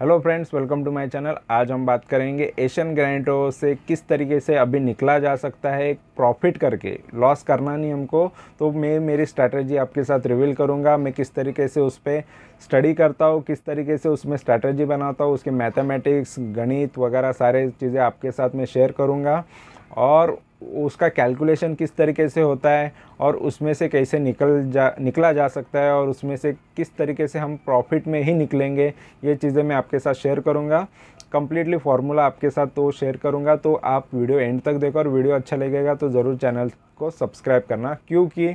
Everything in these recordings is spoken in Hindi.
Hello friends, welcome to my channel. आज हम बात करेंगे एशियन ग्रैंटो से किस तरीके से अभी निकला जा सकता है प्रॉफिट करके। लॉस करना नहीं हमको, तो मैं मेरी स्ट्रैटेजी आपके साथ रिवील करूंगा। मैं किस तरीके से उस पर स्टडी करता हूँ, किस तरीके से उसमें स्ट्रैटेजी बनाता हूँ, उसके मैथमेटिक्स, गणित वगैरह सारे चीज़ें आपके साथ मैं शेयर करूँगा। और उसका कैलकुलेशन किस तरीके से होता है और उसमें से कैसे निकला जा सकता है और उसमें से किस तरीके से हम प्रॉफिट में ही निकलेंगे, ये चीज़ें मैं आपके साथ शेयर करूंगा। कंप्लीटली फार्मूला आपके साथ तो शेयर करूंगा, तो आप वीडियो एंड तक देखो। और वीडियो अच्छा लगेगा तो ज़रूर चैनल को सब्सक्राइब करना, क्योंकि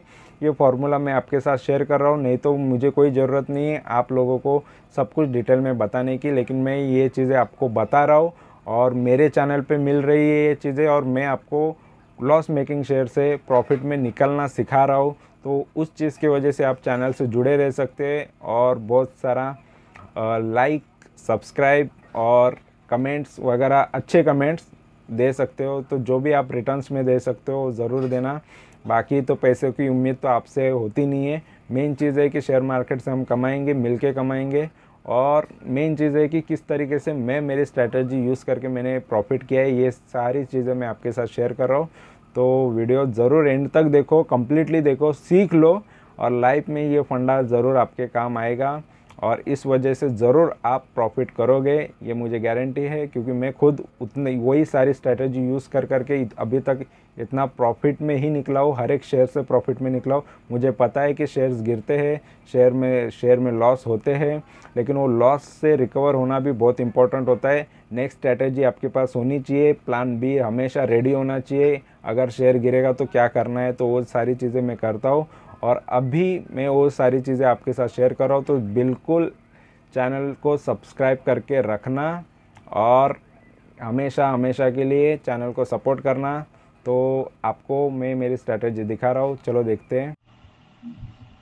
ये फार्मूला मैं आपके साथ शेयर कर रहा हूँ। नहीं तो मुझे कोई ज़रूरत नहीं है आप लोगों को सब कुछ डिटेल में बताने की, लेकिन मैं ये चीज़ें आपको बता रहा हूँ और मेरे चैनल पे मिल रही है ये चीज़ें, और मैं आपको लॉस मेकिंग शेयर से प्रॉफिट में निकलना सिखा रहा हूँ। तो उस चीज़ की वजह से आप चैनल से जुड़े रह सकते हैं और बहुत सारा लाइक, सब्सक्राइब और कमेंट्स वगैरह, अच्छे कमेंट्स दे सकते हो। तो जो भी आप रिटर्न्स में दे सकते हो ज़रूर देना। बाकी तो पैसे की उम्मीद तो आपसे होती नहीं है। मेन चीज़ है कि शेयर मार्केट से हम कमाएंगे, मिल के कमाएंगे। और मेन चीज़ है कि किस तरीके से मैं मेरी स्ट्रैटेजी यूज़ करके मैंने प्रॉफिट किया है, ये सारी चीज़ें मैं आपके साथ शेयर कर रहा हूँ। तो वीडियो ज़रूर एंड तक देखो, कम्प्लीटली देखो, सीख लो। और लाइफ में ये फंडा ज़रूर आपके काम आएगा और इस वजह से ज़रूर आप प्रॉफिट करोगे, ये मुझे गारंटी है। क्योंकि मैं खुद उतनी वही सारी स्ट्रैटेजी यूज़ कर करके अभी तक इतना प्रॉफिट में ही निकला हूँ, हर एक शेयर से प्रॉफिट में निकला हूँ। मुझे पता है कि शेयर्स गिरते हैं, शेयर में लॉस होते हैं, लेकिन वो लॉस से रिकवर होना भी बहुत इंपॉर्टेंट होता है। नेक्स्ट स्ट्रैटेजी आपके पास होनी चाहिए, प्लान बी हमेशा रेडी होना चाहिए। अगर शेयर गिरेगा तो क्या करना है, तो वो सारी चीज़ें मैं करता हूँ और अभी मैं वो सारी चीज़ें आपके साथ शेयर कर रहा हूँ। तो बिल्कुल चैनल को सब्सक्राइब करके रखना और हमेशा हमेशा के लिए चैनल को सपोर्ट करना। तो आपको मैं मेरी स्ट्रैटेजी दिखा रहा हूँ, चलो देखते हैं।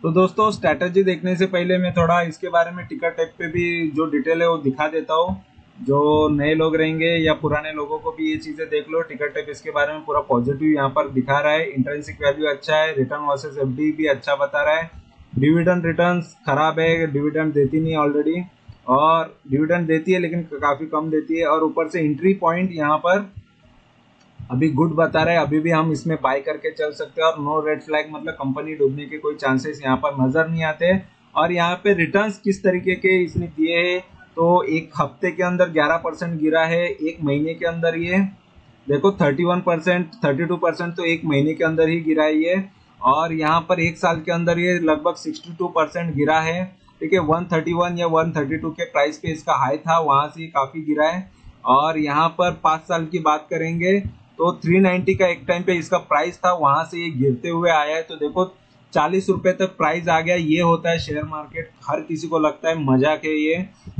तो दोस्तों, स्ट्रैटेजी देखने से पहले मैं थोड़ा इसके बारे में टिकर टेप पे भी जो डिटेल है वो दिखा देता हूँ। जो नए लोग रहेंगे या पुराने लोगों को भी ये चीजें देख लो। टिकर टेप इसके बारे में पूरा पॉजिटिव यहाँ पर दिखा रहा है। इंट्रिंसिक वैल्यू अच्छा है, रिटर्न वर्सेस एफडी भी अच्छा बता रहा है। डिविडेंड रिटर्न्स खराब है, डिविडेंड देती नहीं ऑलरेडी, और डिविडेंड देती है लेकिन काफी कम देती है। और ऊपर से एंट्री पॉइंट यहाँ पर अभी गुड बता रहे हैं, अभी भी हम इसमें बाय करके चल सकते हैं। और नो रेड फ्लैग, मतलब कंपनी डूबने के कोई चांसेस यहाँ पर नजर नहीं आते। और यहाँ पे रिटर्न्स किस तरीके के इसने दिए हैं, तो एक हफ्ते के अंदर 11% गिरा है, एक महीने के अंदर ये देखो 31%, 32% तो एक महीने के अंदर ही गिरा है ये। और यहाँ पर एक साल के अंदर ये लगभग 62% गिरा है। ठीक है, 131 या 132 के प्राइस पे इसका हाई था, वहां से काफी गिरा है। और यहाँ पर 5 साल की बात करेंगे तो 390 का एक टाइम पे इसका प्राइस था, वहां से ये गिरते हुए आया है। तो देखो 40 रुपए तक प्राइस आ गया। ये होता है शेयर मार्केट। हर किसी को लगता है मजाक है, ये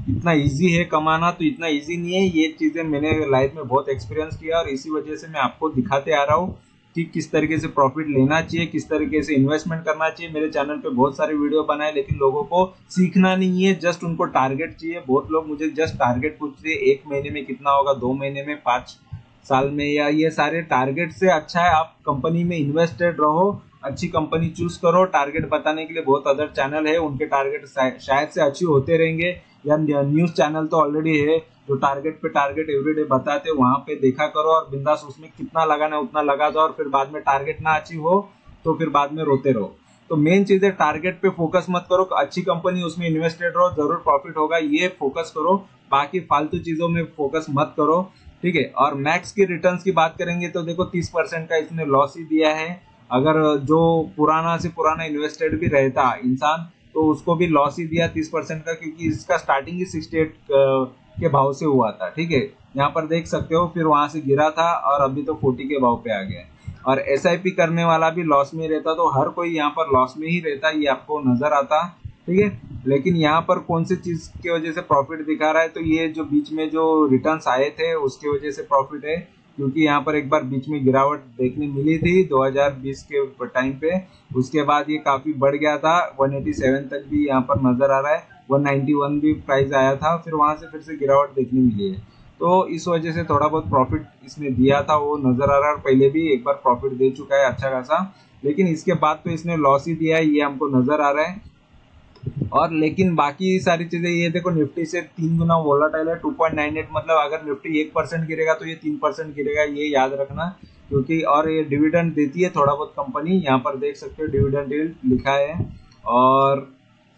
इतना इजी है कमाना, तो इतना इजी नहीं है। ये चीजें मैंने लाइफ में बहुत एक्सपीरियंस किया और इसी वजह से मैं आपको दिखाते आ रहा हूँ कि किस तरीके से प्रॉफिट लेना चाहिए, किस तरीके से इन्वेस्टमेंट करना चाहिए। मेरे चैनल पे बहुत सारे वीडियो बनाए, लेकिन लोगों को सीखना नहीं है, जस्ट उनको टारगेट चाहिए। बहुत लोग मुझे जस्ट टारगेट पूछते हैं, 1 महीने में कितना होगा, 2 महीने में, 5 साल में, या ये सारे टारगेट से अच्छा है आप कंपनी में इन्वेस्टेड रहो, अच्छी कंपनी चूज करो। टारगेट बताने के लिए बहुत अदर चैनल है, उनके टारगेट शायद से अच्छे होते रहेंगे, या न्यूज चैनल तो ऑलरेडी है जो टारगेट पे टारगेट एवरीडे बताते हैं, वहां पे देखा करो और बिंदास उसमें कितना लगाना है उतना लगा दो। और फिर बाद में टारगेट ना अच्छी हो तो फिर बाद में रोते रहो। तो मेन चीज है, टारगेट पे फोकस मत करो, अच्छी कंपनी उसमें इन्वेस्टेड रहो, जरूर प्रॉफिट होगा, ये फोकस करो। बाकी फालतू चीजों में फोकस मत करो। ठीक है, और मैक्स की रिटर्न्स की बात करेंगे तो देखो 30% का इसने लॉस ही दिया है। अगर जो पुराना से पुराना इन्वेस्टेड भी रहता इंसान तो उसको भी लॉस ही दिया 30% का, क्योंकि इसका स्टार्टिंग ही 68 के भाव से हुआ था। ठीक है, यहाँ पर देख सकते हो, फिर वहां से गिरा था और अभी तो 40 के भाव पे आ गया। और एसआईपी करने वाला भी लॉस में रहता, तो हर कोई यहाँ पर लॉस में ही रहता, ये आपको नजर आता। ठीक है, लेकिन यहाँ पर कौन सी चीज की वजह से प्रॉफिट दिखा रहा है, तो ये जो बीच में जो रिटर्न्स आए थे उसकी वजह से प्रॉफिट है। क्योंकि यहाँ पर एक बार बीच में गिरावट देखने मिली थी 2020 के टाइम पे, उसके बाद ये काफी बढ़ गया था, 187 तक भी यहाँ पर नजर आ रहा है, 191 भी प्राइस आया था, फिर वहां से फिर से गिरावट देखने मिली है। तो इस वजह से थोड़ा बहुत प्रॉफिट इसने दिया था वो नजर आ रहा है, और पहले भी एक बार प्रॉफिट दे चुका है अच्छा खासा, लेकिन इसके बाद तो इसने लॉस ही दिया है, ये हमको नजर आ रहा है। और लेकिन बाकी सारी चीजें ये देखो, निफ्टी से 3 गुना वोलाटाइल है, 2.98, मतलब अगर निफ्टी 1% गिरेगा तो ये 3% गिरेगा, ये याद रखना। क्योंकि और ये डिविडेंड देती है थोड़ा बहुत कंपनी, यहाँ पर देख सकते हो डिविडेंड यील्ड लिखा है, और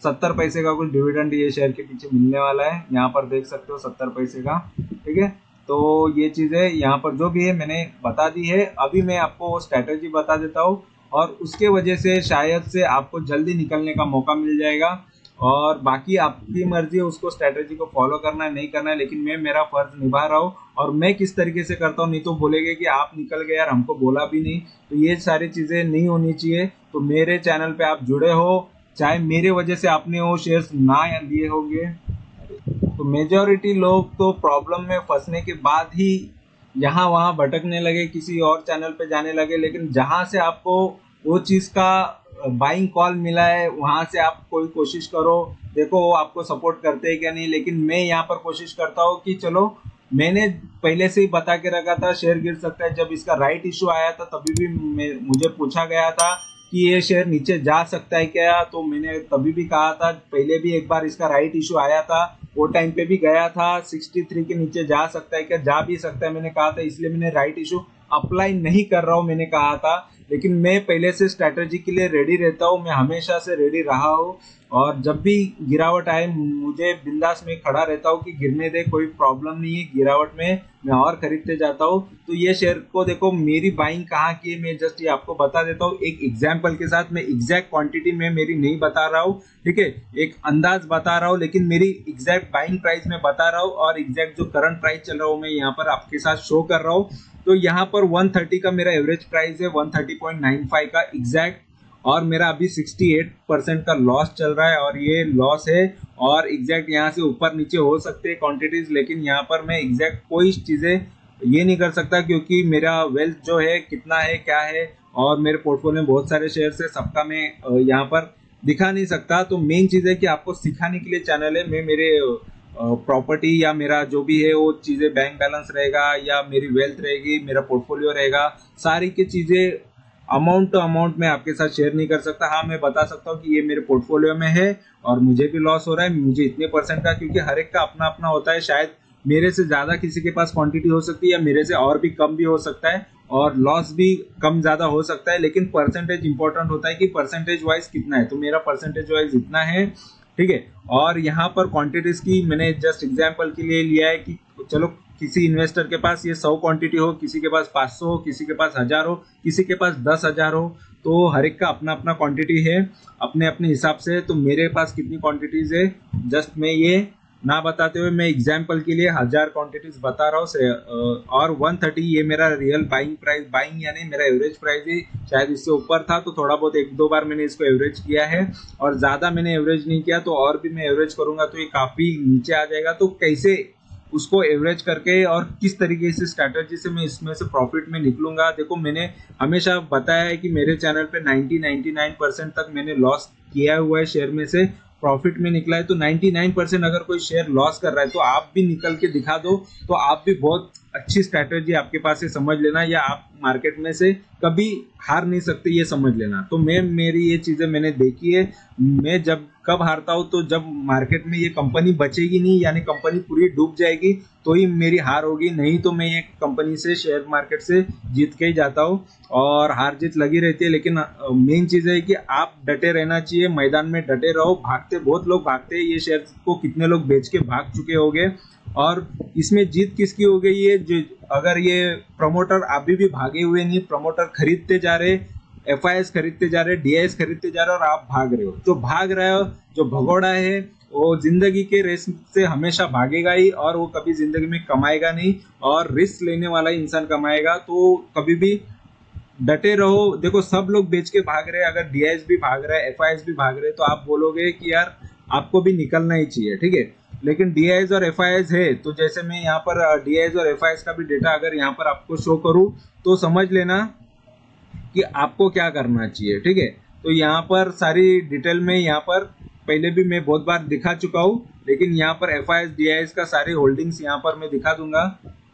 70 पैसे का कुछ डिविडेंड ये शेयर के पीछे मिलने वाला है, यहाँ पर देख सकते हो 70 पैसे का। ठीक है, तो ये चीजें यहाँ पर जो भी है मैंने बता दी है। अभी मैं आपको स्ट्रैटेजी बता देता हूँ, और उसके वजह से शायद से आपको जल्दी निकलने का मौका मिल जाएगा। और बाकी आपकी मर्जी है उसको स्ट्रैटेजी को फॉलो करना है नहीं करना है, लेकिन मैं मेरा फर्ज निभा रहा हूँ। और मैं किस तरीके से करता हूँ, नहीं तो बोलेंगे कि आप निकल गए यार, हमको बोला भी नहीं। तो ये सारी चीजें नहीं होनी चाहिए। तो मेरे चैनल पे आप जुड़े हो, चाहे मेरे वजह से आपने वो शेयर्स ना लिए होंगे, तो मेजॉरिटी लोग तो प्रॉब्लम में फंसने के बाद ही यहाँ वहाँ भटकने लगे, किसी और चैनल पे जाने लगे। लेकिन जहां से आपको वो चीज का बाइंग कॉल मिला है, वहां से आप कोई कोशिश करो, देखो वो आपको सपोर्ट करते हैं क्या नहीं। लेकिन मैं यहाँ पर कोशिश करता हूँ कि चलो, मैंने पहले से ही बता के रखा था शेयर गिर सकता है। जब इसका राइट इशू आया था तभी भी मुझे पूछा गया था कि ये शेयर नीचे जा सकता है क्या, तो मैंने तभी भी कहा था। पहले भी एक बार इसका राइट इशू आया था, वो टाइम पे भी गया था 63 के नीचे जा सकता है क्या, जा भी सकता है मैंने कहा था। इसलिए मैंने राइट इशू अप्लाई नहीं कर रहा हूँ मैंने कहा था। लेकिन मैं पहले से स्ट्रैटेजी के लिए रेडी रहता हूँ, मैं हमेशा से रेडी रहा हूँ। और जब भी गिरावट आए मुझे बिंदास में खड़ा रहता हूँ कि गिरने दे, कोई प्रॉब्लम नहीं है, गिरावट में मैं और खरीदते जाता हूँ। तो ये शेयर को देखो मेरी बाइंग कहाँ की है, मैं जस्ट ये आपको बता देता हूँ एक एग्जाम्पल के साथ। मैं एग्जैक्ट क्वांटिटी में मेरी नहीं बता रहा हूँ, ठीक है, एक अंदाज बता रहा हूँ, लेकिन मेरी एग्जैक्ट बाइंग प्राइस में बता रहा हूँ। और एग्जैक्ट जो करंट प्राइस चल रहा हूँ मैं यहाँ पर आपके साथ शो कर रहा हूँ। तो यहाँ पर 130 का मेरा एवरेज प्राइस है, 130.95 का एग्जैक्ट, और मेरा अभी 68% का लॉस चल रहा है, और ये लॉस है। और एग्जैक्ट यहाँ से ऊपर नीचे हो सकते हैं क्वांटिटीज, लेकिन यहाँ पर मैं एग्जैक्ट कोई चीजें ये नहीं कर सकता, क्योंकि मेरा वेल्थ जो है कितना है क्या है, और मेरे पोर्टफोलियो में बहुत सारे शेयर्स है, सबका मैं यहाँ पर दिखा नहीं सकता। तो मेन चीज है कि आपको सिखाने के लिए चैनल है। मैं मेरे प्रॉपर्टी या मेरा जो भी है वो चीजें, बैंक बैलेंस रहेगा या मेरी वेल्थ रहेगी, मेरा पोर्टफोलियो रहेगा, सारी की चीजें अमाउंट टू अमाउंट में आपके साथ शेयर नहीं कर सकता। हाँ, मैं बता सकता हूँ कि ये मेरे पोर्टफोलियो में है और मुझे भी लॉस हो रहा है, मुझे इतने परसेंट का, क्योंकि हर एक का अपना अपना होता है। शायद मेरे से ज्यादा किसी के पास क्वांटिटी हो सकती है, या मेरे से और भी कम भी हो सकता है, और लॉस भी कम ज्यादा हो सकता है। लेकिन परसेंटेज इंपॉर्टेंट होता है कि परसेंटेज वाइज कितना है। तो मेरा परसेंटेज वाइज इतना है, ठीक है। और यहाँ पर क्वांटिटीज की मैंने जस्ट एग्जांपल के लिए लिया है कि चलो किसी इन्वेस्टर के पास ये 100 क्वांटिटी हो, किसी के पास 500 हो, किसी के पास 1000 हो, किसी के पास 10,000 हो। तो हर एक का अपना अपना क्वांटिटी है अपने अपने हिसाब से। तो मेरे पास कितनी क्वांटिटीज है जस्ट मैं ये ना बताते हुए मैं एग्जाम्पल के लिए 1000 क्वांटिटीज बता रहा हूँ। और 130 ये मेरा रियल बाइंग प्राइस, बाइंग यानी मेरा एवरेज प्राइस है। शायद इससे ऊपर था तो थोड़ा बहुत एक दो बार मैंने इसको एवरेज किया है, और ज्यादा मैंने एवरेज नहीं किया। तो और भी मैं एवरेज करूंगा तो ये काफी नीचे आ जाएगा। तो कैसे उसको एवरेज करके और किस तरीके से स्ट्रैटेजी से मैं इसमें से प्रॉफिट में निकलूंगा, देखो मैंने हमेशा बताया है कि मेरे चैनल पे 99% तक मैंने लॉस किया हुआ है, शेयर में से प्रॉफिट में निकला है। तो 99% अगर कोई शेयर लॉस कर रहा है तो आप भी निकल के दिखा दो, तो आप भी बहुत अच्छी स्ट्रैटेजी आपके पास है, समझ लेना। या आप मार्केट में से कभी हार नहीं सकते, ये समझ लेना। तो मेरी ये चीजें मैंने देखी है। मैं जब कब हारता हूँ तो जब मार्केट में ये कंपनी बचेगी नहीं, यानी कंपनी पूरी डूब जाएगी, तो ही मेरी हार होगी। नहीं तो मैं ये कंपनी से, शेयर मार्केट से जीत के ही जाता हूँ। और हार जीत लगी रहती है, लेकिन मेन चीज है कि आप डटे रहना चाहिए, मैदान में डटे रहो। भागते बहुत लोग भागते हैं, ये शेयर को कितने लोग बेच के भाग चुके होंगे। और इसमें जीत किसकी हो गई है, जो अगर ये प्रमोटर अभी भी भागे हुए नहीं, प्रमोटर खरीदते जा रहे, FIS खरीदते जा रहे, DIS खरीदते जा रहे, और आप भाग रहे हो। जो भाग रहे हो, जो भगोड़ा है, वो जिंदगी के रेस से हमेशा भागेगा ही, और वो कभी जिंदगी में कमाएगा नहीं। और रिस्क लेने वाला ही इंसान कमाएगा। तो कभी भी डटे रहो। देखो सब लोग बेच के भाग रहे हैं, अगर DIS भी भाग रहा है, FIS भी भाग रहे हैं, तो आप बोलोगे कि यार आपको भी निकलना ही चाहिए, ठीक है। लेकिन DIS और FIS है, तो जैसे मैं यहाँ पर DIS और FIS का भी डेटा अगर यहाँ पर आपको शो करूँ तो समझ लेना कि आपको क्या करना चाहिए, ठीक है। तो यहाँ पर सारी डिटेल में यहाँ पर पहले भी मैं बहुत बार दिखा चुका हूँ, लेकिन यहाँ पर FIS DIS का सारे होल्डिंग्स यहाँ पर मैं दिखा दूंगा,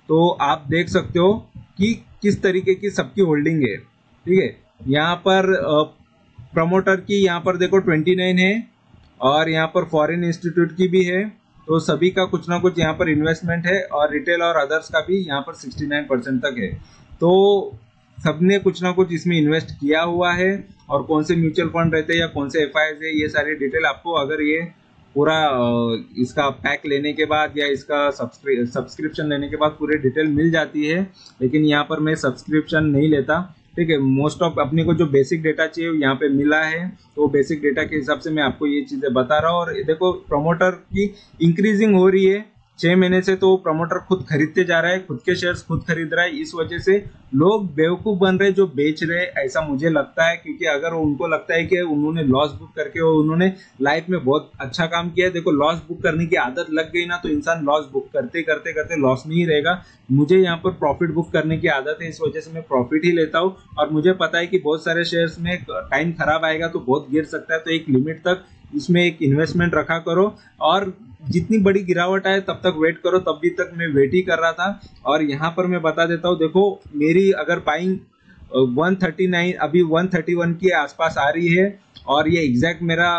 तो आप देख सकते हो कि किस तरीके की सबकी होल्डिंग है, ठीक है। यहाँ पर प्रमोटर की यहाँ पर देखो 29 है, और यहाँ पर फॉरेन इंस्टीट्यूट की भी है। तो सभी का कुछ ना कुछ यहाँ पर इन्वेस्टमेंट है और रिटेल और अदर्स का भी यहाँ पर 69% तक है। तो सबने कुछ ना कुछ इसमें इन्वेस्ट किया हुआ है और कौन से म्यूचुअल फंड रहते हैं या कौन से एफआईआई है, ये सारी डिटेल आपको अगर ये पूरा इसका पैक लेने के बाद या इसका सब्सक्रिप्शन लेने के बाद पूरे डिटेल मिल जाती है। लेकिन यहाँ पर मैं सब्सक्रिप्शन नहीं लेता, ठीक है। मोस्ट ऑफ अपने को जो बेसिक डेटा चाहिए यहाँ पे मिला है, तो बेसिक डेटा के हिसाब से मैं आपको ये चीजें बता रहा हूँ। और देखो प्रमोटर की इंक्रीजिंग हो रही है 6 महीने से, तो प्रमोटर खुद खरीदते जा रहा है, खुद के शेयर्स खुद खरीद रहा है। इस वजह से लोग बेवकूफ बन रहे जो बेच रहे, ऐसा मुझे लगता है। क्योंकि अगर उनको लगता है कि उन्होंने लॉस बुक करके उन्होंने लाइफ में बहुत अच्छा काम किया है, देखो लॉस बुक करने की आदत लग गई ना, तो इंसान लॉस बुक करते करते करते लॉस में ही रहेगा। मुझे यहाँ पर प्रॉफिट बुक करने की आदत है, इस वजह से मैं प्रॉफिट ही लेता हूँ। और मुझे पता है कि बहुत सारे शेयर्स में टाइम खराब आएगा तो बहुत गिर सकता है, तो एक लिमिट तक इसमें एक इन्वेस्टमेंट रखा करो और जितनी बड़ी गिरावट आए तब तक वेट करो। तब भी तक मैं वेट ही कर रहा था। और यहाँ पर मैं बता देता हूँ, देखो मेरी अगर बाइंग 139 अभी 131 के आसपास आ रही है और ये एग्जैक्ट मेरा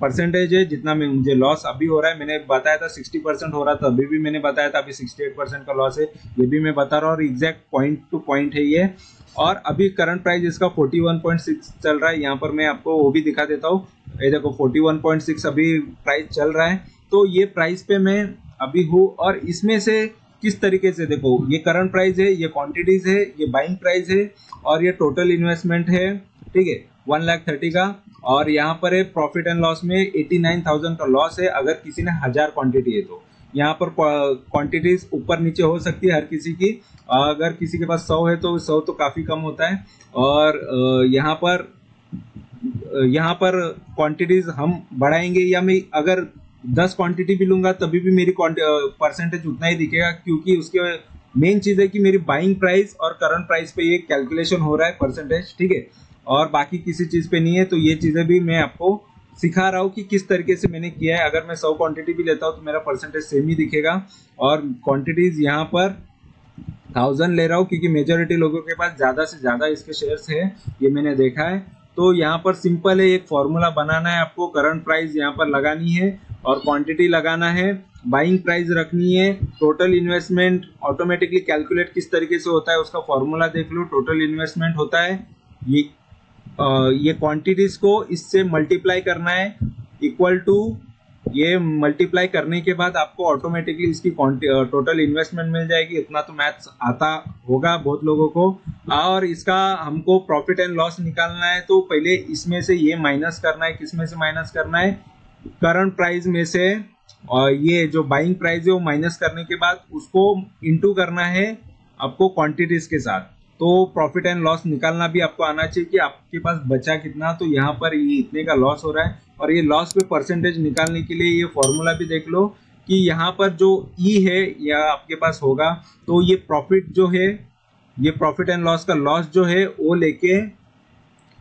परसेंटेज है जितना में मुझे लॉस अभी हो रहा है। मैंने बताया था 60% हो रहा था, अभी भी मैंने बताया था, अभी 68% का लॉस है, ये भी मैं बता रहा हूँ। और एग्जैक्ट पॉइंट टू पॉइंट है ये। और अभी करंट प्राइस इसका 41.6 चल रहा है। यहाँ पर मैं आपको वो भी दिखा देता हूँ, ये देखो 41.6 अभी प्राइस चल रहा है। तो ये प्राइस पे मैं अभी हूँ और इसमें से किस तरीके से, देखो ये करंट प्राइस है, ये क्वांटिटीज है, ये बाइंग प्राइस है और ये टोटल इन्वेस्टमेंट है, ठीक है 1,30,000 का। और यहाँ पर है प्रॉफिट एंड लॉस में 89,000 का लॉस है अगर किसी ने 1000 क्वांटिटी है तो। यहाँ पर क्वांटिटीज ऊपर नीचे हो सकती है हर किसी की, अगर किसी के पास 100 है तो 100 तो काफी कम होता है। और यहाँ पर क्वांटिटीज हम बढ़ाएंगे या मैं अगर 10 क्वांटिटी भी लूंगा तभी भी मेरी परसेंटेज उतना ही दिखेगा, क्योंकि उसके मेन चीज है कि मेरी बाइंग प्राइस और करंट प्राइस पे ये कैलकुलेशन हो रहा है परसेंटेज, ठीक है। और बाकी किसी चीज पे नहीं है। तो ये चीजें भी मैं आपको सिखा रहा हूँ कि किस तरीके से मैंने किया है। अगर मैं 100 क्वांटिटी भी लेता हूँ तो मेरा परसेंटेज सेम ही दिखेगा। और क्वांटिटीज यहाँ पर 1000 ले रहा हूँ क्योंकि मेजोरिटी लोगों के पास ज्यादा से ज्यादा इसके शेयर्स है, ये मैंने देखा है। तो यहाँ पर सिंपल है, एक फॉर्मूला बनाना है आपको, करंट प्राइस यहाँ पर लगानी है और क्वांटिटी लगाना है, बाइंग प्राइस रखनी है, टोटल इन्वेस्टमेंट ऑटोमेटिकली कैलकुलेट किस तरीके से होता है उसका फॉर्मूला देख लो। टोटल इन्वेस्टमेंट होता है ये क्वांटिटीज को इससे मल्टीप्लाई करना है इक्वल टू, ये मल्टीप्लाई करने के बाद आपको ऑटोमेटिकली इसकी टोटल इन्वेस्टमेंट मिल जाएगी। इतना तो मैथ्स आता होगा बहुत लोगों को। और इसका हमको प्रॉफिट एंड लॉस निकालना है, तो पहले इसमें से ये माइनस करना है। किस में से माइनस करना है? करंट प्राइस में से। और ये जो बाइंग प्राइस है वो माइनस करने के बाद उसको इनटू करना है आपको क्वांटिटीज के साथ। तो प्रॉफिट एंड लॉस निकालना भी आपको आना चाहिए कि आपके पास बचा कितना। तो यहाँ पर ये इतने का लॉस हो रहा है और ये लॉस पे परसेंटेज निकालने के लिए ये फॉर्मूला भी देख लो कि यहाँ पर जो ई है या आपके पास होगा, तो ये प्रॉफिट जो है, ये प्रॉफिट एंड लॉस का लॉस जो है वो लेके,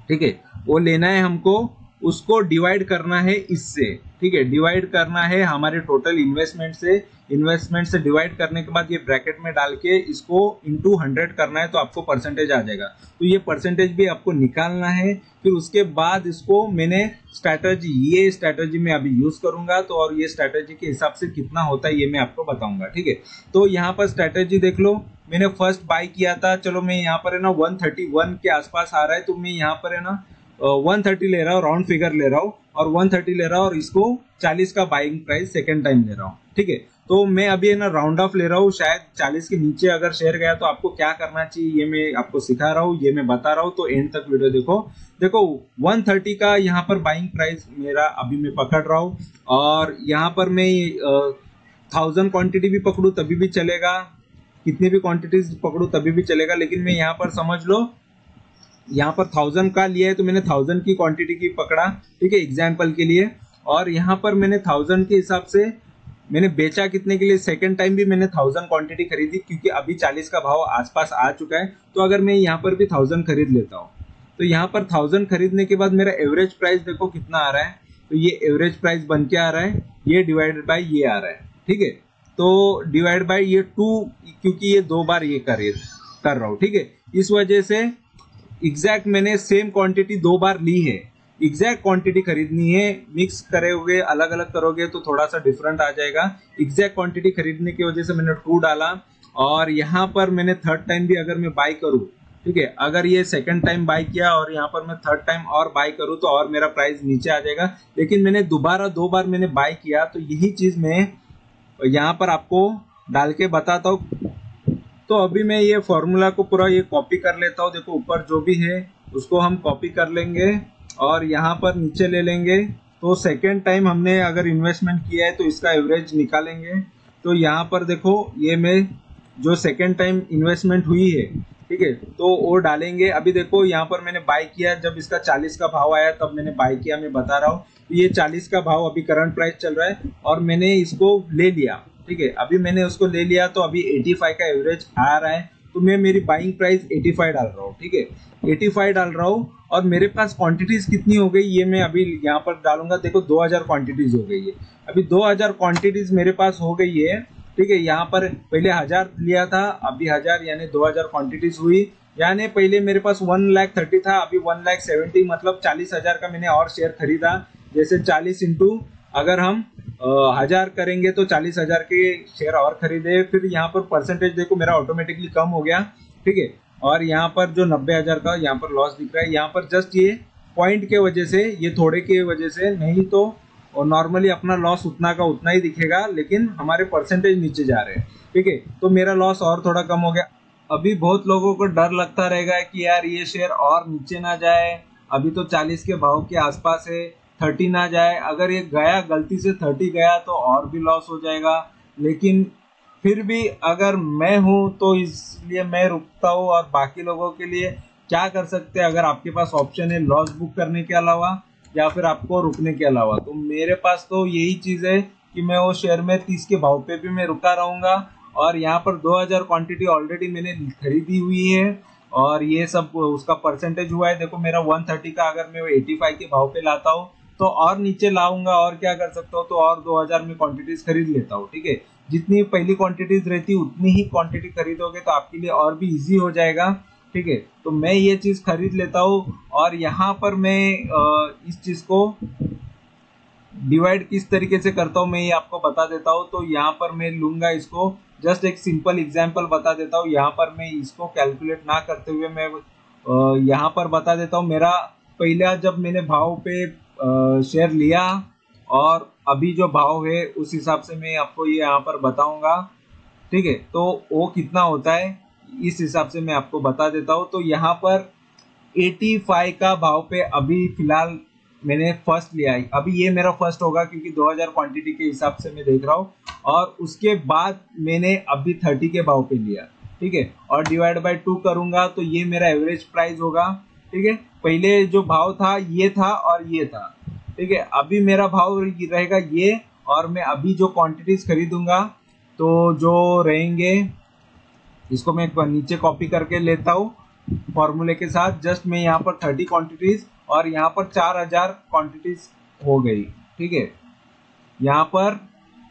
ठीक है, वो लेना है हमको, उसको डिवाइड करना है इससे, ठीक है, डिवाइड करना है हमारे टोटल इन्वेस्टमेंट से। इन्वेस्टमेंट से डिवाइड करने के बाद ये ब्रैकेट में डाल के इसको इंटू 100 करना है, तो आपको परसेंटेज आ जाएगा। तो ये परसेंटेज भी आपको निकालना है। फिर उसके बाद इसको मैंने ये स्ट्रैटेजी मैं अभी यूज करूंगा, तो और ये स्ट्रैटेजी के हिसाब से कितना होता है ये मैं आपको बताऊंगा, ठीक है। तो यहाँ पर स्ट्रैटेजी देख लो, मैंने फर्स्ट बाय किया था, चलो मैं यहाँ पर है ना 131 के आसपास आ रहा है, तो मैं यहाँ पर है ना 130 ले रहा हूँ, राउंड फिगर ले रहा हूँ और 130 ले रहा हूँ और इसको 40 का बाइंग प्राइस सेकेंड टाइम ले रहा हूँ, ठीक है। तो मैं अभी है ना राउंड ऑफ ले रहा हूँ, शायद 40 के नीचे अगर शेयर गया तो आपको क्या करना चाहिए ये मैं आपको सिखा रहा हूँ, ये मैं बता रहा हूँ। तो एंड तक वीडियो देखो 130 का यहाँ पर बाइंग प्राइस मेरा अभी मैं पकड़ रहा हूँ और यहाँ पर मैं 1000 क्वांटिटी भी पकड़ू तभी भी चलेगा, कितनी भी क्वांटिटीज पकड़ू तभी भी चलेगा। लेकिन मैं यहाँ पर समझ लो यहाँ पर 1000 का लिया है तो मैंने 1000 की क्वांटिटी की पकड़ा, ठीक है, एग्जाम्पल के लिए। और यहाँ पर मैंने 1000 के हिसाब से मैंने बेचा कितने के लिए, सेकंड टाइम भी मैंने 1000 क्वांटिटी खरीदी क्योंकि अभी 40 का भाव आसपास आ चुका है। तो अगर मैं यहाँ पर भी 1000 खरीद लेता हूँ तो यहाँ पर 1000 खरीदने के बाद मेरा एवरेज प्राइस देखो कितना आ रहा है। तो ये एवरेज प्राइस बन के आ रहा है, ये डिवाइडेड बाय ये आ रहा है, ठीक है। तो डिवाइड बाय ये 2, क्योंकि ये 2 बार ये कर रहा हूँ, ठीक है। इस वजह से एग्जैक्ट मैंने सेम क्वांटिटी 2 बार ली है, एग्जैक्ट क्वांटिटी खरीदनी है। मिक्स करोगे, अलग अलग करोगे तो थोड़ा सा डिफरेंट आ जाएगा। एग्जैक्ट क्वांटिटी खरीदने की वजह से मैंने 2 डाला। और यहाँ पर मैंने थर्ड टाइम भी अगर मैं बाय करूँ, ठीक है, अगर ये सेकंड टाइम बाय किया और यहाँ पर मैं थर्ड टाइम और बाय करूँ तो और मेरा प्राइस नीचे आ जाएगा। लेकिन मैंने दोबारा 2 बार मैंने बाय किया, तो यही चीज मैं यहाँ पर आपको डाल के बताता हूँ। तो अभी मैं ये फॉर्मूला को पूरा ये कॉपी कर लेता हूँ। देखो ऊपर जो भी है उसको हम कॉपी कर लेंगे और यहाँ पर नीचे ले लेंगे। तो सेकेंड टाइम हमने अगर इन्वेस्टमेंट किया है तो इसका एवरेज निकालेंगे। तो यहाँ पर देखो ये मैं जो सेकेंड टाइम इन्वेस्टमेंट हुई है, ठीक है, तो वो डालेंगे। अभी देखो यहाँ पर मैंने बाय किया जब इसका 40 का भाव आया तब मैंने बाय किया, मैं बता रहा हूँ। ये 40 का भाव अभी करंट प्राइस चल रहा है और मैंने इसको ले लिया, ठीक है। अभी मैंने उसको ले लिया तो अभी 85 का एवरेज आ रहा है, तो मैं मेरी बाइंग प्राइस 85 डाल रहा हूँ, ठीक है, 85 डाल रहा हूँ। और मेरे पास क्वांटिटीज कितनी हो गई ये मैं अभी यहाँ पर डालूंगा। देखो 2000 क्वांटिटीज हो गई है। अभी 2000 क्वांटिटीज मेरे पास हो गई है, ठीक है। यहाँ पर पहले 1000 लिया था, अभी 1000 यानी 2000 क्वांटिटीज हुई। यानी पहले मेरे पास 1,30,000 था, अभी 1,70,000, मतलब 40,000 का मैंने और शेयर खरीदा। जैसे 40 इंटू अगर हम 1000 करेंगे तो 40,000 के शेयर और खरीदे। फिर यहाँ पर परसेंटेज देखो मेरा ऑटोमेटिकली कम हो गया, ठीक है। और यहाँ पर जो 90,000 का यहाँ पर लॉस दिख रहा है, यहाँ पर जस्ट ये पॉइंट के वजह से, ये थोड़े के वजह से, नहीं तो और नॉर्मली अपना लॉस उतना का उतना ही दिखेगा, लेकिन हमारे परसेंटेज नीचे जा रहे हैं, ठीक है। तो मेरा लॉस और थोड़ा कम हो गया। अभी बहुत लोगों को डर लगता रहेगा कि यार ये शेयर और नीचे ना जाए, अभी तो 40 के भाव के आसपास है, 30 ना जाए। अगर ये गया गलती से 30 गया तो और भी लॉस हो जाएगा। लेकिन फिर भी अगर मैं हूं तो इसलिए मैं रुकता हूं। और बाकी लोगों के लिए क्या कर सकते हैं, अगर आपके पास ऑप्शन है लॉस बुक करने के अलावा या फिर आपको रुकने के अलावा, तो मेरे पास तो यही चीज है कि मैं वो शेयर में 30 के भाव पे भी मैं रुका रहूंगा। और यहाँ पर 2000 क्वांटिटी ऑलरेडी मैंने खरीदी हुई है और ये सब उसका परसेंटेज हुआ है। देखो मेरा 130 का अगर मैं 85 के भाव पे लाता हूँ तो और नीचे लाऊंगा, और क्या कर सकता हूँ, तो और 2000 में क्वांटिटीज खरीद लेता हूँ, ठीक है। जितनी पहली क्वांटिटीज रहती उतनी ही क्वांटिटी खरीदोगे तो आपके लिए और भी इजी हो जाएगा, ठीक है। तो मैं ये चीज खरीद लेता हूँ। और यहाँ पर मैं इस चीज को डिवाइड किस तरीके से करता हूँ मैं ये आपको बता देता हूँ। तो यहाँ पर मैं लूंगा इसको, जस्ट एक सिंपल एग्जांपल बता देता हूँ। यहाँ पर मैं इसको कैलकुलेट ना करते हुए मैं यहाँ पर बता देता हूँ। मेरा पहला जब मैंने भाव पे शेयर लिया और अभी जो भाव है उस हिसाब से मैं आपको ये यहाँ पर बताऊंगा, ठीक है। तो वो कितना होता है इस हिसाब से मैं आपको बता देता हूँ। तो यहाँ पर 85 का भाव पे अभी फिलहाल मैंने फर्स्ट लिया है। अभी ये मेरा फर्स्ट होगा क्योंकि 2000 क्वांटिटी के हिसाब से मैं देख रहा हूँ। और उसके बाद मैंने अभी 30 के भाव पे लिया, ठीक है। और डिवाइड बाय 2 करूंगा तो ये मेरा एवरेज प्राइस होगा, ठीक है। पहले जो भाव था ये था और ये था, ठीक है। अभी मेरा भाव रहेगा ये, और मैं अभी जो क्वांटिटीज खरीदूंगा तो जो रहेंगे इसको मैं नीचे कॉपी करके लेता हूँ फॉर्मूले के साथ। जस्ट मैं यहाँ पर 30 क्वांटिटीज और यहाँ पर 4000 क्वांटिटीज हो गई, ठीक है। यहाँ पर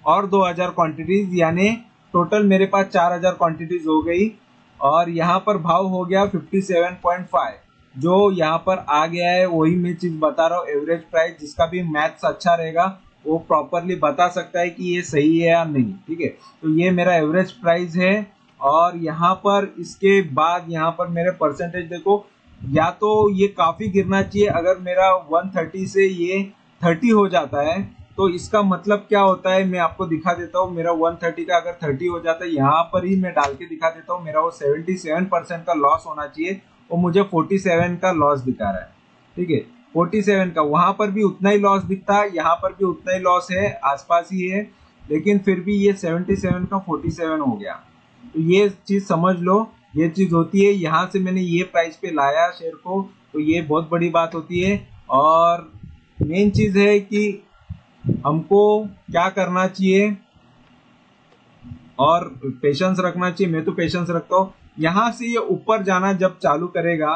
और 2000 क्वांटिटीज, यानी टोटल मेरे पास 4000 क्वांटिटीज हो गई। और यहाँ पर भाव हो गया 57.5, जो यहाँ पर आ गया है वही मैं चीज बता रहा हूँ। एवरेज प्राइस, जिसका भी मैथ्स अच्छा रहेगा वो प्रॉपरली बता सकता है कि ये सही है या नहीं, ठीक है। तो ये मेरा एवरेज प्राइस है। और यहाँ पर इसके बाद यहाँ पर मेरे परसेंटेज देखो, या तो ये काफी गिरना चाहिए। अगर मेरा 130 से ये 30 हो जाता है तो इसका मतलब क्या होता है मैं आपको दिखा देता हूँ। मेरा 130 का अगर 30 हो जाता है, यहाँ पर ही मैं डाल के दिखा देता हूँ। मेरा वो 77% का लॉस होना चाहिए, वो मुझे 47 का लॉस दिखा रहा है, ठीक है। 47 का, वहां पर भी उतना ही लॉस दिखता है, यहाँ पर भी उतना ही लॉस है, आसपास ही है। लेकिन फिर भी ये 77 का 47 हो गया। तो ये चीज समझ लो, ये चीज होती है। यहाँ से मैंने ये प्राइस पे लाया शेयर को, तो ये बहुत बड़ी बात होती है। और मेन चीज है कि हमको क्या करना चाहिए और पेशेंस रखना चाहिए। मैं तो पेशेंस रखता हूँ। यहाँ से ये ऊपर जाना जब चालू करेगा,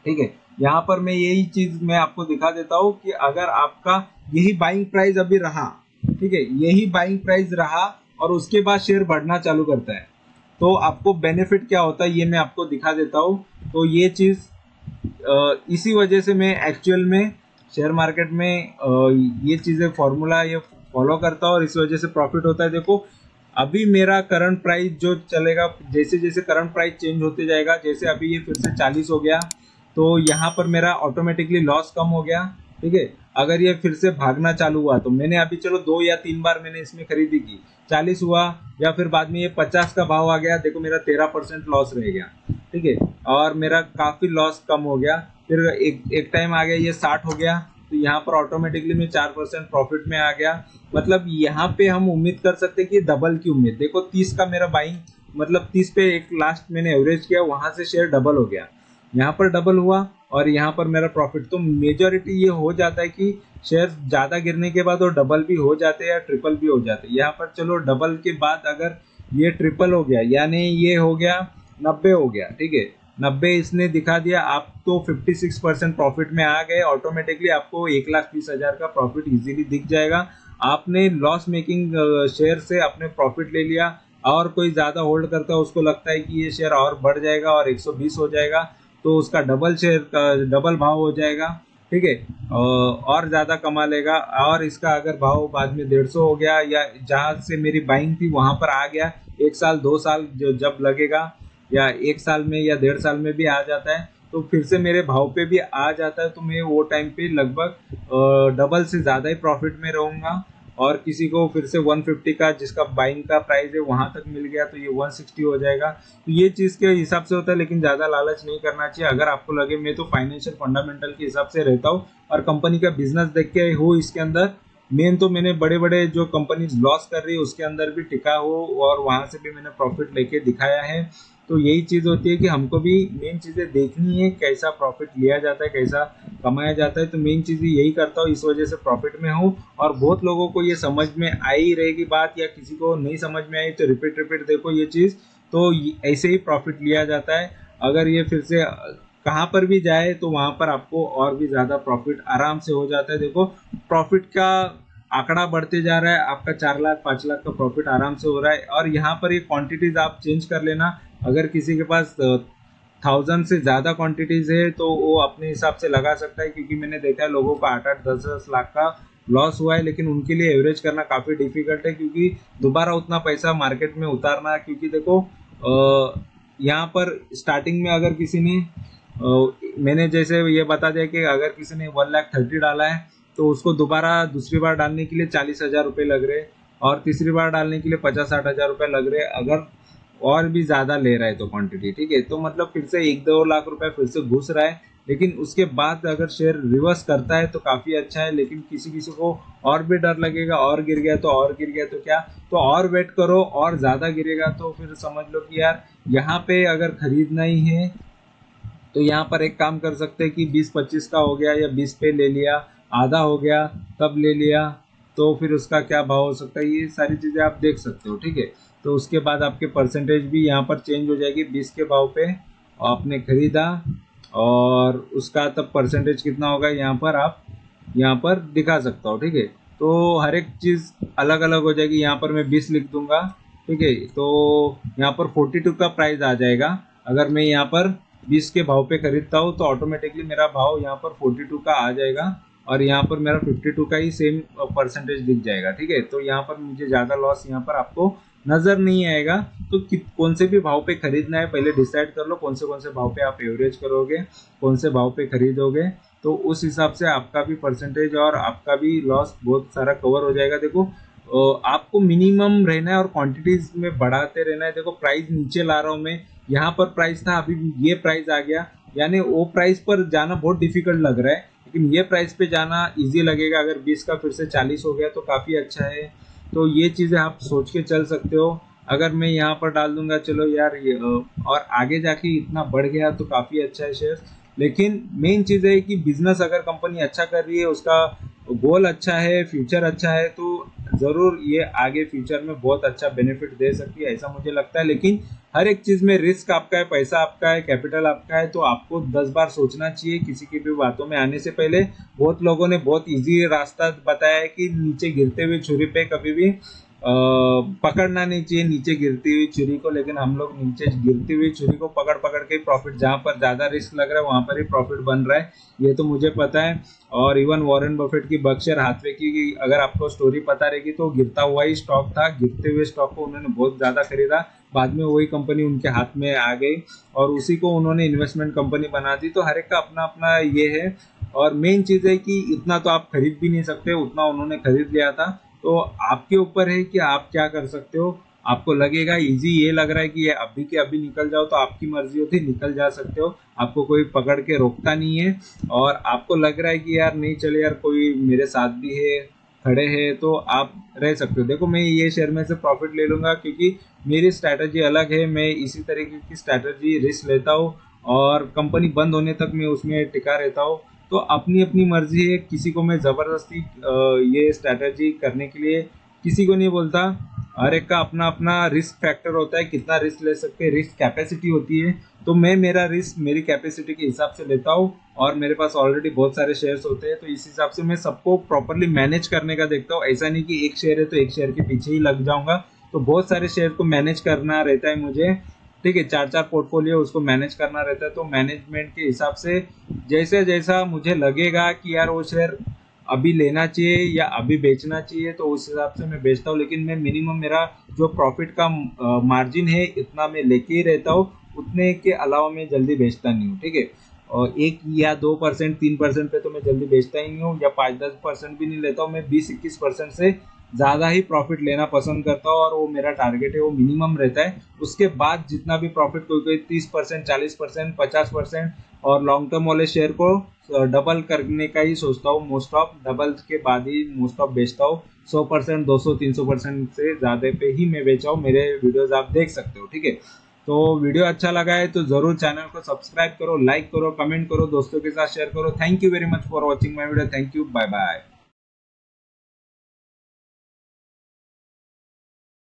ठीक है, यहाँ पर मैं यही चीज मैं आपको दिखा देता हूँ कि अगर आपका यही बाइंग प्राइस अभी रहा, ठीक है, यही बाइंग प्राइस रहा और उसके बाद शेयर बढ़ना चालू करता है, तो आपको बेनिफिट क्या होता है ये मैं आपको दिखा देता हूँ। तो ये चीज इसी वजह से मैं एक्चुअल में शेयर मार्केट में ये चीजें फॉर्मूला ये फॉलो करता हूँ और इस वजह से प्रॉफिट होता है। देखो अभी मेरा करंट प्राइस जो चलेगा, जैसे जैसे करंट प्राइस चेंज होते जाएगा, जैसे अभी ये फिर से 40 हो गया तो यहाँ पर मेरा ऑटोमेटिकली लॉस कम हो गया, ठीक है। अगर ये फिर से भागना चालू हुआ तो मैंने अभी चलो 2 या 3 बार मैंने इसमें खरीदी की, 40 हुआ या फिर बाद में ये 50 का भाव आ गया, देखो मेरा 13% लॉस रह गया, ठीक है, और मेरा काफी लॉस कम हो गया। फिर एक टाइम आ गया ये 60 हो गया तो यहाँ पर ऑटोमेटिकली मैं 4% प्रॉफिट में आ गया। मतलब यहाँ पे हम उम्मीद कर सकते हैं कि डबल की उम्मीद, देखो 30 का मेरा बाइंग, मतलब 30 पे एक लास्ट मैंने एवरेज किया, वहां से शेयर डबल हो गया, यहाँ पर डबल हुआ और यहाँ पर मेरा प्रॉफिट। तो मेजोरिटी ये हो जाता है कि शेयर ज्यादा गिरने के बाद वो डबल भी हो जाते हैं या ट्रिपल भी हो जाते हैं। यहाँ पर चलो डबल के बाद अगर ये ट्रिपल हो गया यानी ये हो गया 90 हो गया, ठीक है, 90 इसने दिखा दिया, आप तो 56% प्रॉफिट में आ गए। ऑटोमेटिकली आपको 1,20,000 का प्रॉफिट इजीली दिख जाएगा। आपने लॉस मेकिंग शेयर से अपने प्रॉफिट ले लिया, और कोई ज्यादा होल्ड करता है उसको लगता है कि ये शेयर और बढ़ जाएगा और 120 हो जाएगा तो उसका डबल शेयर का डबल भाव हो जाएगा, ठीक है, और ज्यादा कमा लेगा। और इसका अगर भाव बाद में 150 हो गया या जहां से मेरी बाइंग थी वहां पर आ गया, 1 साल 2 साल जब लगेगा या 1 साल में या 1.5 साल में भी आ जाता है तो फिर से मेरे भाव पे भी आ जाता है, तो मैं वो टाइम पे लगभग डबल से ज्यादा ही प्रॉफिट में रहूंगा। और किसी को फिर से 150 का जिसका बाइंग का प्राइस है वहां तक मिल गया तो ये 160 हो जाएगा। तो ये चीज के हिसाब से होता है, लेकिन ज्यादा लालच नहीं करना चाहिए। अगर आपको लगे, मैं तो फाइनेंशियल फंडामेंटल के हिसाब से रहता हूँ और कंपनी का बिजनेस देख के हूँ इसके अंदर। मेन तो मैंने बड़े बड़े जो कंपनी लॉस कर रही है उसके अंदर भी टिका हो और वहां से भी मैंने प्रॉफिट लेके दिखाया है। तो यही चीज होती है कि हमको भी मेन चीजें देखनी है, कैसा प्रॉफिट लिया जाता है, कैसा कमाया जाता है। तो मेन चीज यही करता हूँ, इस वजह से प्रॉफिट में हूँ। और बहुत लोगों को ये समझ में आई रहेगी बात, या किसी को नहीं समझ में आई तो रिपीट देखो ये चीज, तो ऐसे ही प्रॉफिट लिया जाता है। अगर ये फिर से कहाँ पर भी जाए तो वहां पर आपको और भी ज्यादा प्रॉफिट आराम से हो जाता है। देखो प्रॉफिट का आंकड़ा बढ़ते जा रहा है, आपका 4 लाख 5 लाख का प्रॉफिट आराम से हो रहा है। और यहाँ पर ये क्वांटिटीज आप चेंज कर लेना, अगर किसी के पास 1000 से ज्यादा क्वांटिटीज है तो वो अपने हिसाब से लगा सकता है, क्योंकि मैंने देखा है लोगों का 8-8 10-10 लाख का लॉस हुआ है। लेकिन उनके लिए एवरेज करना काफी डिफिकल्ट है, क्योंकि दोबारा उतना पैसा मार्केट में उतारना, क्योंकि देखो यहाँ पर स्टार्टिंग में अगर किसी ने मैंने जैसे ये बता दिया कि अगर किसी ने 1,30,000 डाला है तो उसको दोबारा दूसरी बार डालने के लिए 40,000 रुपये लग रहे, और तीसरी बार डालने के लिए 50-60,000 रुपये लग रहे, अगर और भी ज्यादा ले रहा है तो क्वांटिटी, ठीक है। तो मतलब फिर से 1-2 लाख रुपए फिर से घुस रहा है। लेकिन उसके बाद अगर शेयर रिवर्स करता है तो काफी अच्छा है। लेकिन किसी किसी को और भी डर लगेगा, और गिर गया तो, और गिर गया तो क्या, तो और वेट करो, और ज्यादा गिरेगा तो फिर समझ लो कि यार यहाँ पे अगर खरीदना ही है तो यहाँ पर एक काम कर सकते हैं कि 20-25 का हो गया या 20 पे ले लिया, आधा हो गया तब ले लिया, तो फिर उसका क्या भाव हो सकता है, ये सारी चीजें आप देख सकते हो, ठीक है। तो उसके बाद आपके परसेंटेज भी यहाँ पर चेंज हो जाएगी। 20 के भाव पे आपने खरीदा और उसका तब परसेंटेज कितना होगा यहाँ पर आप यहाँ पर दिखा सकता हो, ठीक है। तो हर एक चीज अलग अलग हो जाएगी। यहाँ पर मैं 20 लिख दूंगा, ठीक है, तो यहाँ पर 42 का प्राइस आ जाएगा। अगर मैं यहाँ पर 20 के भाव पे खरीदता हूँ तो ऑटोमेटिकली मेरा भाव यहाँ पर 42 का आ जाएगा, और यहाँ पर मेरा 52 का ही सेम परसेंटेज दिख जाएगा, ठीक है। तो यहाँ पर मुझे ज्यादा लॉस यहाँ पर आपको नजर नहीं आएगा। तो कौन से भी भाव पे खरीदना है पहले डिसाइड कर लो, कौन से भाव पे आप एवरेज करोगे, कौन से भाव पे खरीदोगे, तो उस हिसाब से आपका भी परसेंटेज और आपका भी लॉस बहुत सारा कवर हो जाएगा। देखो आपको मिनिमम रहना है और क्वांटिटीज में बढ़ाते रहना है। देखो प्राइस नीचे ला रहा हूँ मैं, यहाँ पर प्राइस था, अभी ये प्राइस आ गया, यानी वो प्राइस पर जाना बहुत डिफिकल्ट लग रहा है, लेकिन ये प्राइस पे जाना इजी लगेगा। अगर 20 का फिर से 40 हो गया तो काफी अच्छा है। तो ये चीजें आप सोच के चल सकते हो। अगर मैं यहाँ पर डाल दूंगा चलो यार ये और आगे जाके इतना बढ़ गया तो काफी अच्छा है शेयर। लेकिन मेन चीज है कि बिजनेस अगर कंपनी अच्छा कर रही है, उसका गोल अच्छा है, फ्यूचर अच्छा है, तो जरूर ये आगे फ्यूचर में बहुत अच्छा बेनिफिट दे सकती है, ऐसा मुझे लगता है। लेकिन हर एक चीज में रिस्क आपका है, पैसा आपका है, कैपिटल आपका है, तो आपको 10 बार सोचना चाहिए किसी की भी बातों में आने से पहले। बहुत लोगों ने बहुत इजी रास्ता बताया है कि नीचे गिरते हुए छुरी पे कभी भी पकड़ना नहीं चाहिए नीचे गिरती हुई छुरी को, लेकिन हम लोग नीचे गिरती हुई छुरी को पकड़ पकड़ के प्रॉफिट, जहां पर ज्यादा रिस्क लग रहा है वहां पर ही प्रॉफिट बन रहा है, ये तो मुझे पता है। और इवन वॉरेन बफेट की बर्कशायर हाथवे की अगर आपको स्टोरी पता रहेगी तो गिरता हुआ ही स्टॉक था, गिरते हुए स्टॉक को उन्होंने बहुत ज्यादा खरीदा, बाद में वही कंपनी उनके हाथ में आ गई और उसी को उन्होंने इन्वेस्टमेंट कंपनी बना दी। तो हर एक का अपना अपना ये है, और मेन चीज है कि इतना तो आप खरीद भी नहीं सकते, उतना उन्होंने खरीद लिया था। तो आपके ऊपर है कि आप क्या कर सकते हो। आपको लगेगा इजी, ये लग रहा है कि ये अभी के अभी निकल जाओ, तो आपकी मर्जी होती है, निकल जा सकते हो, आपको कोई पकड़ के रोकता नहीं है। और आपको लग रहा है कि यार नहीं चले यार, कोई मेरे साथ भी है, खड़े हैं, तो आप रह सकते हो। देखो मैं ये शेयर में से प्रॉफिट ले लूंगा क्योंकि मेरी स्ट्रैटेजी अलग है, मैं इसी तरीके की स्ट्रैटेजी रिस्क लेता हूँ और कंपनी बंद होने तक मैं उसमें टिका रहता हूँ। तो अपनी अपनी मर्जी है, किसी को मैं जबरदस्ती ये स्ट्रैटेजी करने के लिए किसी को नहीं बोलता। हर एक का अपना अपना रिस्क फैक्टर होता है, कितना रिस्क ले सकते हैं, रिस्क कैपेसिटी होती है। तो मैं मेरा रिस्क मेरी कैपेसिटी के हिसाब से लेता हूँ और मेरे पास ऑलरेडी बहुत सारे शेयर्स होते हैं, तो इस हिसाब से मैं सबको प्रॉपरली मैनेज करने का देखता हूँ। ऐसा नहीं कि एक शेयर है तो एक शेयर के पीछे ही लग जाऊंगा, तो बहुत सारे शेयर को मैनेज करना रहता है मुझे, ठीक है। 4-4 पोर्टफोलियो उसको मैनेज करना रहता है, तो मैनेजमेंट के हिसाब से जैसे जैसा मुझे लगेगा कि यार वो शेयर अभी लेना चाहिए या अभी बेचना चाहिए, तो उस हिसाब से मैं बेचता हूँ। लेकिन मैं मिनिमम मेरा जो प्रॉफिट का मार्जिन है इतना मैं लेके ही रहता हूँ, उतने के अलावा मैं जल्दी बेचता नहीं हूँ, ठीक है। और 1 या 2% 3% पे तो मैं जल्दी बेचता ही नहीं हूँ, या 5-10% भी नहीं लेता हूँ। मैं 20-21% से ज़्यादा ही प्रॉफिट लेना पसंद करता हूँ, और वो मेरा टारगेट है, वो मिनिमम रहता है। उसके बाद जितना भी प्रॉफिट, कोई कोई 30%, 40%, 50%, और लॉन्ग टर्म वाले शेयर को डबल करने का ही सोचता हूँ, मोस्ट ऑफ डबल के बाद ही मोस्ट ऑफ बेचता हूँ। 100%, 200-300% से ज़्यादा पे ही मैं बेचा हूँ। मेरे वीडियोज़ आप देख सकते हो, ठीक है। तो वीडियो अच्छा लगा है तो जरूर चैनल को सब्सक्राइब करो, लाइक करो, कमेंट करो, दोस्तों के साथ शेयर करो। Thank you very much for watching my video. Thank you, bye bye.